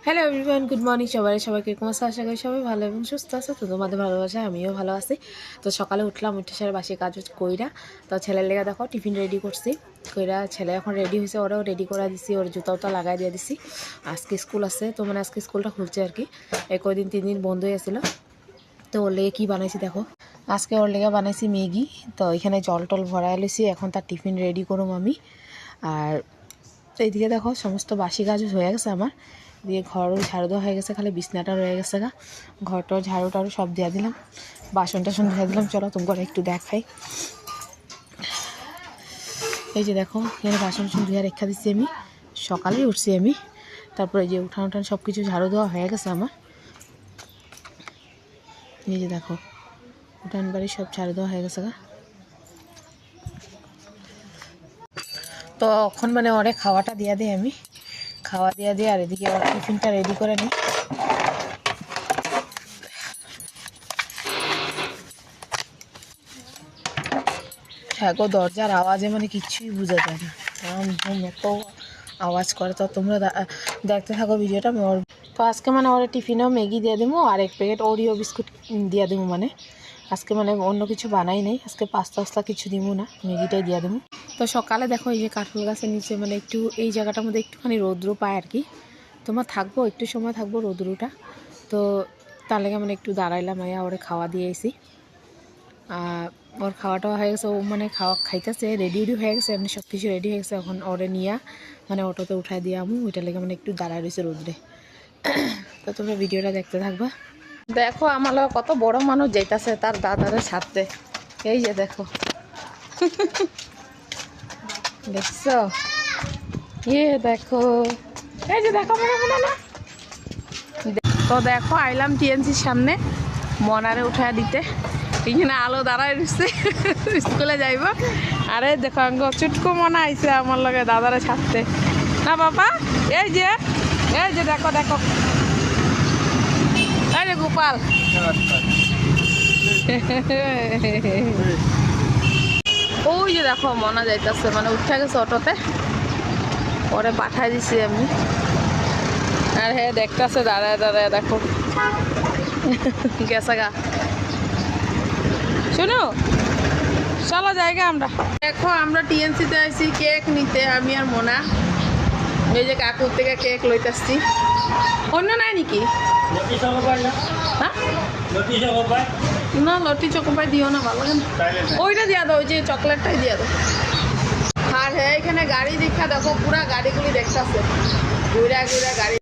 Hello everyone, good morning সবাইকে কেমন আছো? আশা করি সবাই ভালো এবং সুস্থ আছে। তো তোমাদের ভালোবাসা আমিও ভালো আছি। তো সকালে উঠলাম, উঠে সারা বাসি কাজ কইরা তো ছেলের লেগে দেখো টিফিন রেডি করছি কইরা। ছেলে এখন রেডি হয়েছে, ওরাও রেডি করে দিছি, ওর জুতাও তো লাগাই দিয়ে দিছি। আজকে স্কুল আছে, তো মানে আজকে স্কুলটা খুলছে আর কি। কদিন 3 দিন বন্ধ হয়েছিল। তো ওর লেগে কী বানাইছি দেখো, আজকে ওর লেগে বানাইছি ম্যাগি। তো এখানে জল টল ভরাই লইছি, এখন তার টিফিন রেডি করুম আমি। আর এইদিকে দেখো সমস্ত বাসি কাজ হয়ে গেছে আমার। দিয়ে ঘরও ঝাড়ু দেওয়া হয়ে গেছে, খালি বিছনাটা রয়ে গেছে গা। ঘরটার ঝাড়ু টাড়ু সব দিয়ে দিলাম, বাসন টাসন ধুয়ে দিলাম। চলো তোমাকে একটু দেখাই। এই যে দেখো এখানে বাসন টাসন ধুয়ে রেখা দিচ্ছি আমি, সকালেই উঠছি আমি। তারপরে যে উঠান উঠান সব কিছু ঝাড়ু দেওয়া হয়ে গেছে আমার। এই যে দেখো উঠান বাড়ি সব ঝাড়ু দেওয়া হয়ে গেছে গা। তো এখন মানে ওরে খাওয়াটা দিয়ে দিই আমি, খাওয়া দিয়ে আর এদিকে ওর টিফিনটা রেডি করে নিই। হ্যাঁ গো, দরজার আওয়াজে মানে কিচ্ছুই বোঝা যায় না, এত আওয়াজ করে। তো তোমরা দেখতে থাকো ভিডিওটা। তো আজকে মানে ওর টিফিনেও ম্যাগি দিয়ে দেবো আর 1 প্যাকেট ওরিও বিস্কুট দিয়ে দেবো। মানে আজকে মানে অন্য কিছু বানাই নেই, আজকে পাস্তা কিছু দিব না, ম্যাগিটাই দিয়ে দেবো। তো সকালে দেখো এই যে কাঁঠাল গাছের নিচে মানে একটু এই জায়গাটার মধ্যে একটুখানি রৌদ্র পায় আর কি। তোমার থাকবো একটু সময় থাকবো রৌদ্রটা। তো তার লেগে মানে একটু দাঁড়াইলাম, আয়া ওরে খাওয়া দিয়ে এসি। ওর খাওয়াটাও হয়ে গেছে, ও মানে খাইতেছে, রেডি হয়ে গেছে, এমনি সব কিছু রেডি হয়ে গেছে। এখন ওরে নিয়ে মানে অটোতে উঠাই দিয়ে আমু, ওইটার লেগে মানে একটু দাঁড়ায় রয়েছে রোদ্রে। তো তোমরা ভিডিওটা দেখতে থাকবা। দেখো আমার লোক কত বড় মানুষ যাইতাছে তার দাদারে ছাড়তে। এই যে দেখো, দেখছো? দেখো, এই যে দেখো মনে না। তো দেখো আইলাম টিএনসির সামনে মনারে উঠায় দিতে। এখানে আলো দাঁড়ায় রয়েছে, স্কুলে যাইব। আরে দেখো চুটকু মনে আইছে আমার লগে দাদারে ছাড়তে না বাবা। এই যে দেখো দেখো, এই যে গোপাল। ওই যে দেখো মনা যাইতেছে, মানে উঠে গেছে অটোতে, পরে পাঠাই দিছি আমি। আর হ্যাঁ দেখতেছে দাঁড়ায় দাঁড়ায়, দেখো গেছে গা। শুনো চলো জায়গা আমরা। দেখো আমরা টিএনসিতে আইছি কেক নিতে, আমি আর মোনা। এই যে কাকুর থেকে কেক লইতেছি। অন্য নাই নাকি? হ্যাঁ না, লটি চকোপাই দিও না, ভালো লাগে না। ওইটা দিয়া দাও, ওই যে চকলেটটাই দিয়া দাও। আর হ্যাঁ এখানে গাড়ি দেখা দেখো, পুরা গাড়িগুলি দেখতেছে, ঘুরা ঘুরা গাড়ি।